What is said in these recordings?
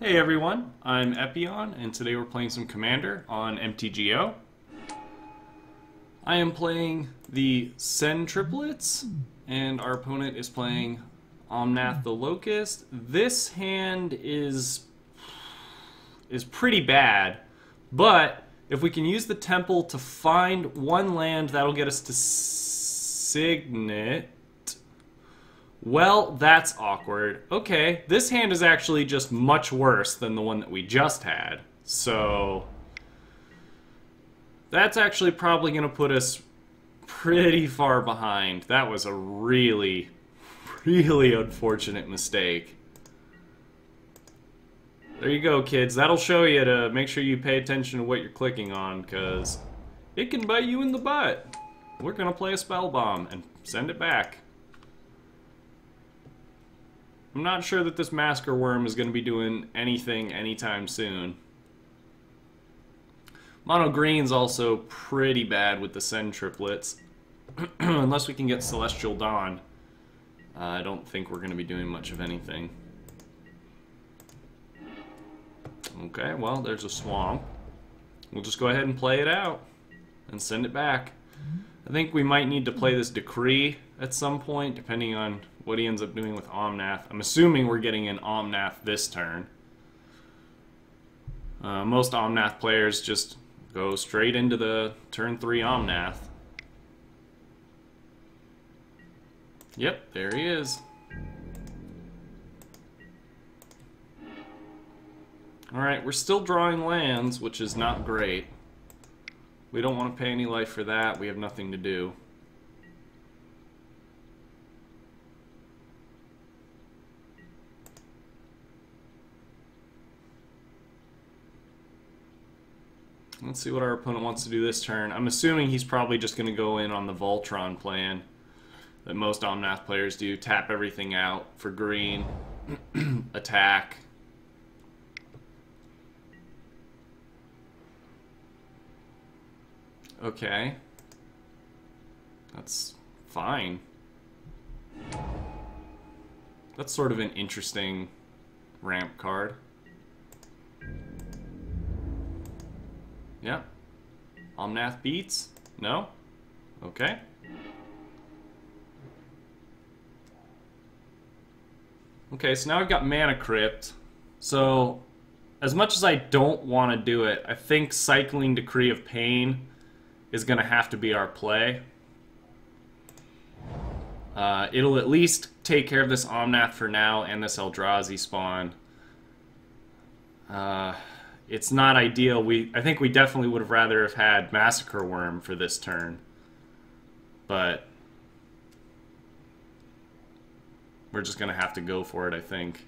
Hey everyone, I'm Epion, and today we're playing some Commander on MTGO. I am playing the Sen Triplets, and our opponent is playing Omnath the Locust. This hand is pretty bad, but if we can use the Temple to find one land, that'll get us to Signet. Well, that's awkward. Okay, this hand is actually just much worse than the one that we just had. So that's actually probably going to put us pretty far behind. That was a really, really unfortunate mistake. There you go, kids. That'll show you to make sure you pay attention to what you're clicking on, because it can bite you in the butt. We're going to play a Spell Bomb and send it back. I'm not sure that this Masker Worm is going to be doing anything anytime soon. Mono Green's also pretty bad with the Sen Triplets. Unless we can get Celestial Dawn, I don't think we're going to be doing much of anything. Okay, well, there's a Swamp. We'll just go ahead and play it out and send it back. I think we might need to play this Decree at some point, depending on what he ends up doing with Omnath. I'm assuming we're getting an Omnath this turn. Most Omnath players just go straight into the turn 3 Omnath. Yep, there he is. Alright, we're still drawing lands, which is not great. We don't want to pay any life for that. We have nothing to do. Let's see what our opponent wants to do this turn. I'm assuming he's probably just going to go in on the Voltron plan that most Omnath players do. Tap everything out for green. Attack. Okay. That's fine. That's sort of an interesting ramp card. Yeah. Omnath beats? No? Okay. Okay, so now I've got Mana Crypt. So, as much as I don't want to do it, I think cycling Decree of Pain is going to have to be our play. It'll at least take care of this Omnath for now and this Eldrazi spawn. It's not ideal. I think we definitely would have rather have had Massacre Worm for this turn. But we're just going to have to go for it, I think.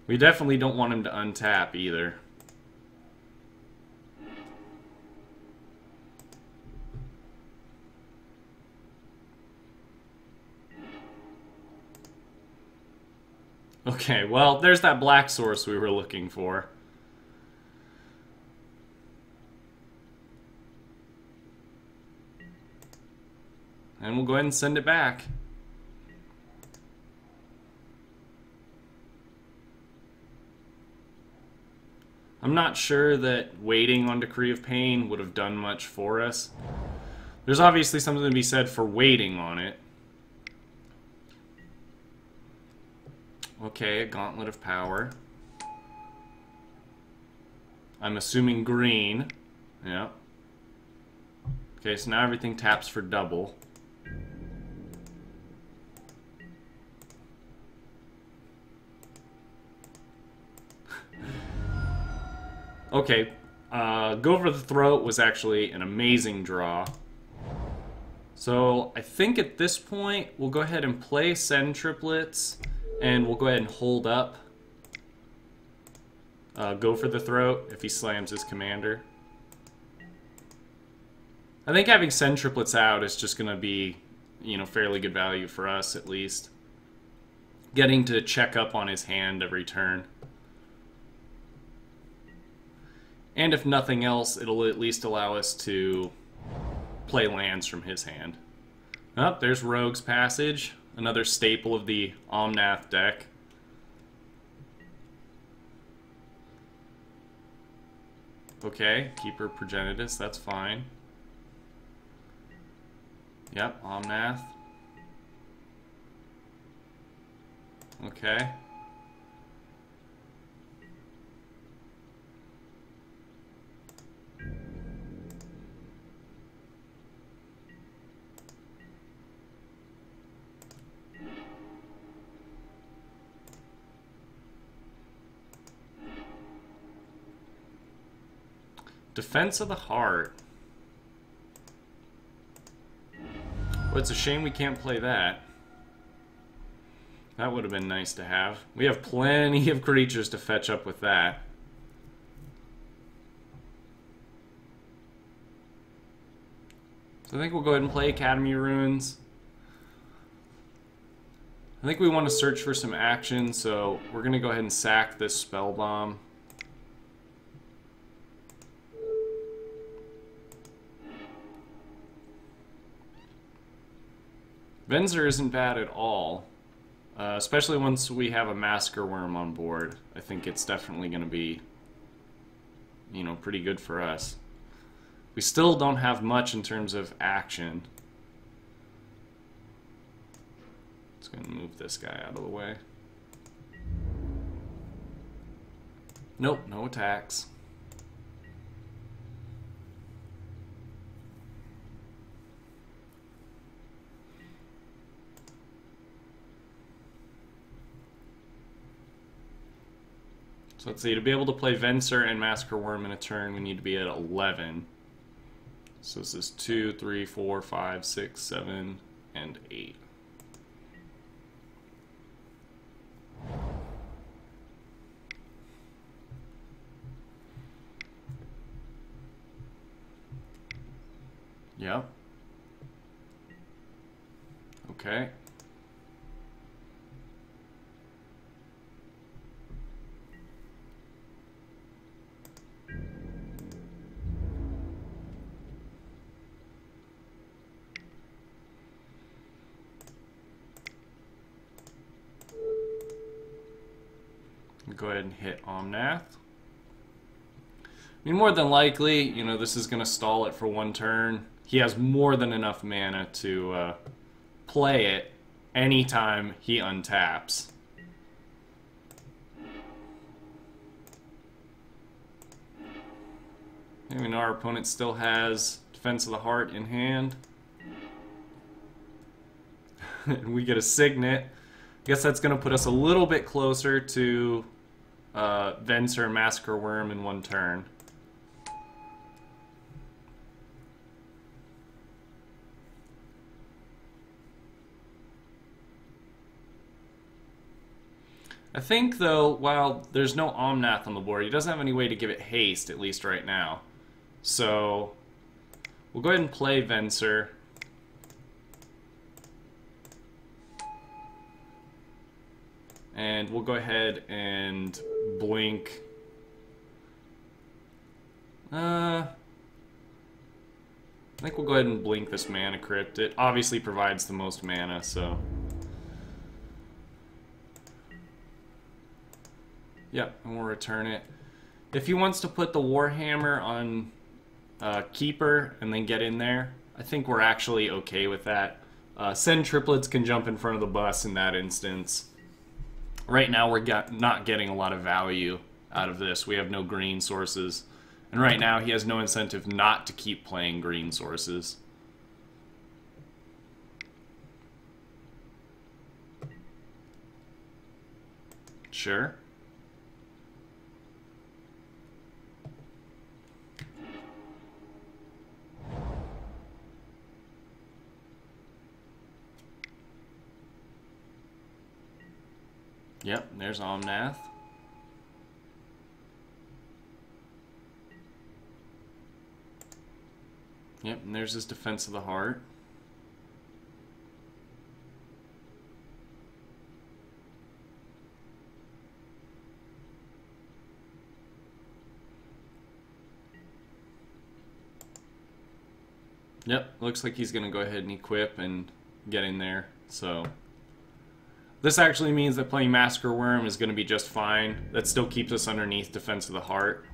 We definitely don't want him to untap either. Okay, well, there's that black source we were looking for. And we'll go ahead and send it back. I'm not sure that waiting on Decree of Pain would have done much for us. There's obviously something to be said for waiting on it. Okay, a Gauntlet of Power. I'm assuming green. Yeah. Okay, so now everything taps for double. Okay, Go for the Throat was actually an amazing draw. So I think at this point we'll go ahead and play Sen Triplets. And we'll go ahead and hold up. Go for the Throat if he slams his commander. I think having Sen Triplets out is just going to be, you know, fairly good value for us at least. Getting to check up on his hand every turn. And if nothing else, it'll at least allow us to play lands from his hand. Oh, there's Rogue's Passage. another staple of the Omnath deck. Okay, Keeper Progenitus, that's fine. Yep, Omnath. Okay. Defense of the Heart. Well, it's a shame we can't play that. That would have been nice to have. We have plenty of creatures to fetch up with that. So I think we'll go ahead and play Academy Ruins. I think we want to search for some action, so we're going to go ahead and sack this Spell Bomb. Venser isn't bad at all, especially once we have a Massacre Worm on board. I think it's definitely going to be, you know, pretty good for us. We still don't have much in terms of action. Let's go and move this guy out of the way. Nope, no attacks. So let's see, to be able to play Venser and Massacre Worm in a turn, we need to be at 11. So this is 2, 3, 4, 5, 6, 7, and 8. Yep. Okay. Go ahead and hit Omnath. I mean, more than likely, you know, this is going to stall it for one turn. He has more than enough mana to play it anytime he untaps. And we know our opponent still has Defense of the Heart in hand. And we get a Signet. I guess that's going to put us a little bit closer to Venser and Massacre Worm in one turn. I think, though, while there's no Omnath on the board, he doesn't have any way to give it haste, at least right now. So we'll go ahead and play Venser. And we'll go ahead and blink. I think we'll go ahead and blink this Mana Crypt. It obviously provides the most mana, so. Yep, and we'll return it. If he wants to put the Warhammer on Keeper and then get in there, I think we're actually okay with that. Sen Triplets can jump in front of the bus in that instance. Right now we're not getting a lot of value out of this. We have no green sources. And right now he has no incentive not to keep playing green sources. Sure. Yep, there's Omnath. Yep, and there's his Defense of the Heart. Yep, looks like he's going to go ahead and equip and get in there, so This actually means that playing Massacre Worm is going to be just fine. That still keeps us underneath Defense of the Heart.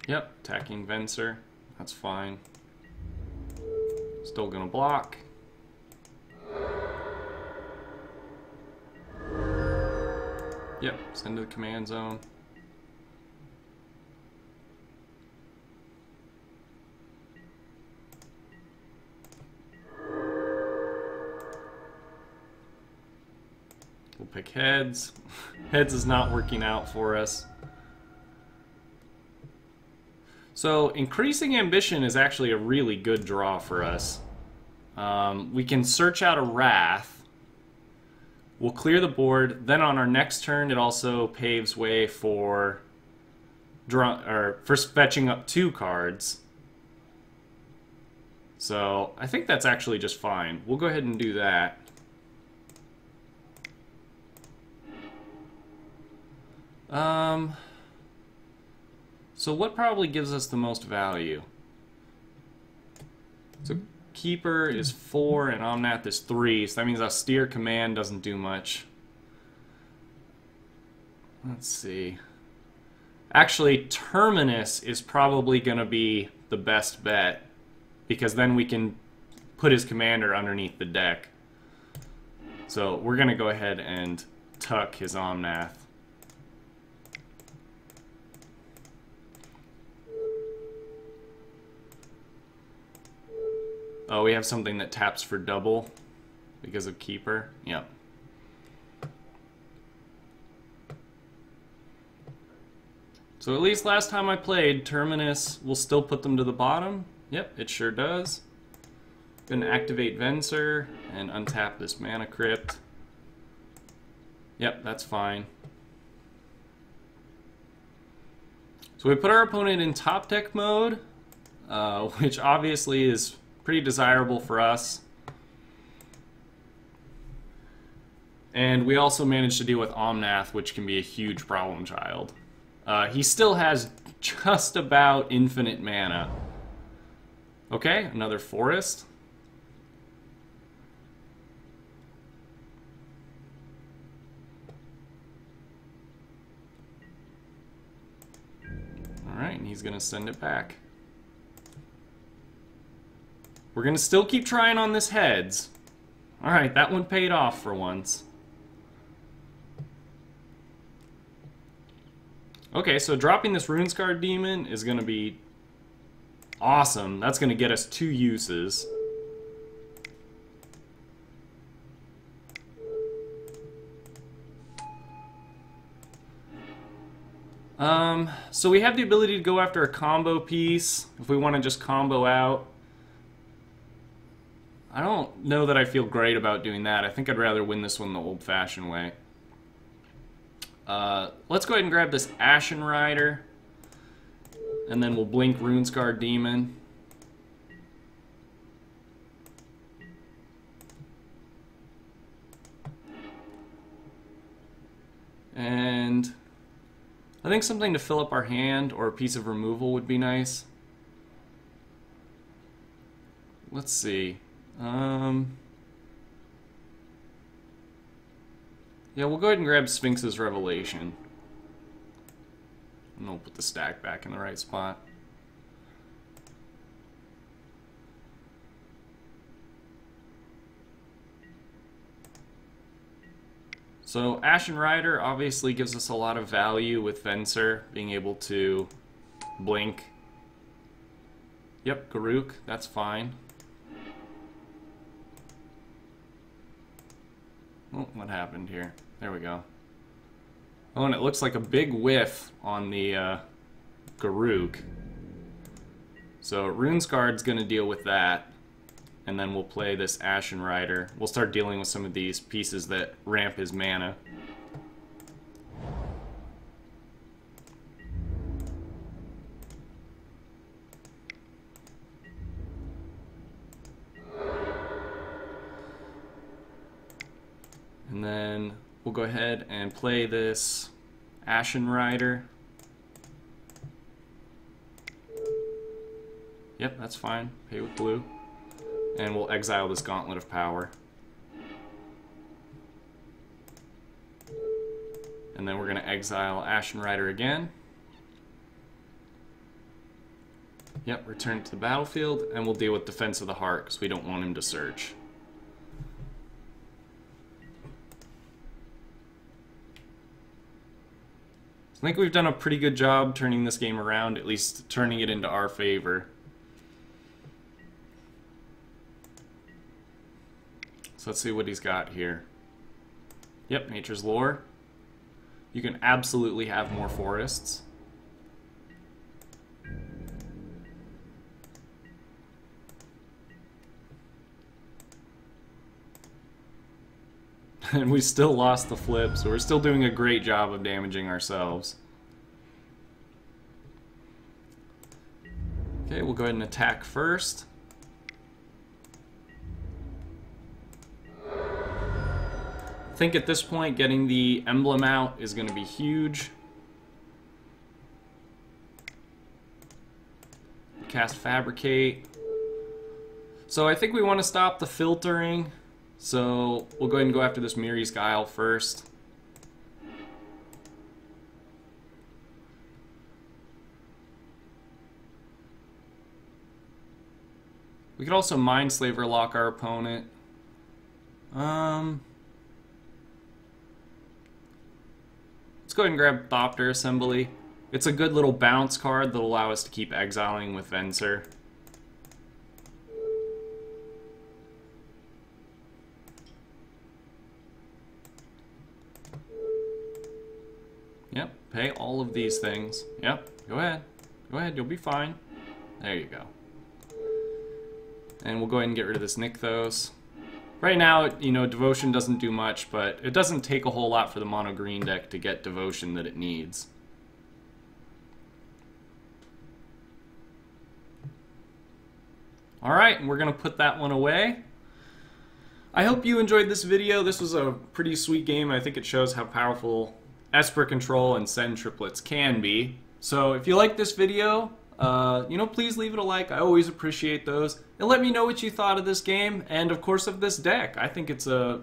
Yep, attacking Venser. That's fine. Still gonna block. Yep, send to the command zone. We'll pick heads. Heads is not working out for us. So, increasing ambition is actually a really good draw for us. We can search out a Wrath. We'll clear the board. Then on our next turn, it also paves way for fetching up 2 cards. So, I think that's actually just fine. We'll go ahead and do that. So what probably gives us the most value? So Keeper is 4 and Omnath is 3, so that means Austere Command doesn't do much. Let's see. Actually, Terminus is probably going to be the best bet, because then we can put his commander underneath the deck. So we're going to go ahead and tuck his Omnath. Oh, we have something that taps for double because of Keeper. Yep. So at least last time I played, Terminus will still put them to the bottom. Yep, it sure does. Gonna activate Venser and untap this Mana Crypt. Yep, that's fine. So we put our opponent in top deck mode, which obviously is pretty desirable for us. And we also managed to deal with Omnath, which can be a huge problem child. He still has just about infinite mana. Okay, another forest. Alright, and he's gonna send it back. We're going to still keep trying on this heads. Alright, that one paid off for once. Okay, so dropping this Runescarred Demon is going to be awesome. That's going to get us 2 uses. So we have the ability to go after a combo piece if we want to just combo out. I don't know that I feel great about doing that. I think I'd rather win this one the old-fashioned way. Let's go ahead and grab this Ashen Rider, and then we'll blink Runescarred Demon. And I think something to fill up our hand or a piece of removal would be nice. Let's see. Yeah, we'll go ahead and grab Sphinx's Revelation. And we'll put the stack back in the right spot. So Ashen Rider obviously gives us a lot of value with Venser, being able to blink. Yep, Garruk, that's fine. Oh, what happened here? There we go. Oh, and it looks like a big whiff on the Garruk. So Runescarred's going to deal with that, and then we'll play this Ashen Rider. We'll start dealing with some of these pieces that ramp his mana. And then we'll go ahead and play this Ashen Rider. Yep, that's fine. Pay with blue. And we'll exile this Gauntlet of Power. And then we're going to exile Ashen Rider again. Yep, return to the battlefield, and we'll deal with Defense of the Heart, because we don't want him to search. I think we've done a pretty good job turning this game around, at least turning it into our favor. So let's see what he's got here. Yep, Nature's Lore. You can absolutely have more forests. And we still lost the flip, so we're still doing a great job of damaging ourselves. Okay, we'll go ahead and attack first. I think at this point getting the emblem out is going to be huge. Cast Fabricate. So I think we want to stop the filtering. So we'll go ahead and go after this Miri's Guile first. We could also Mindslaver lock our opponent. Let's go ahead and grab Thopter Assembly. It's a good little bounce card that'll allow us to keep exiling with Venser. Yep, pay all of these things. Yep, go ahead. Go ahead, you'll be fine. There you go. And we'll go ahead and get rid of this Nykthos. Right now, you know, Devotion doesn't do much, but it doesn't take a whole lot for the mono green deck to get Devotion that it needs. Alright, and we're going to put that one away. I hope you enjoyed this video. This was a pretty sweet game. I think it shows how powerful Esper Control and Sen Triplets can be. So if you like this video, you know, please leave it a like. I always appreciate those. And let me know what you thought of this game and, of course, of this deck. I think it's a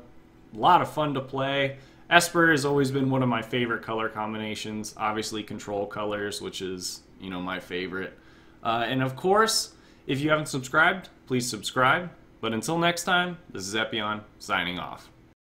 lot of fun to play. Esper has always been one of my favorite color combinations. Obviously, Control colors, which is, you know, my favorite. And, of course, if you haven't subscribed, please subscribe. But until next time, this is Epion, signing off.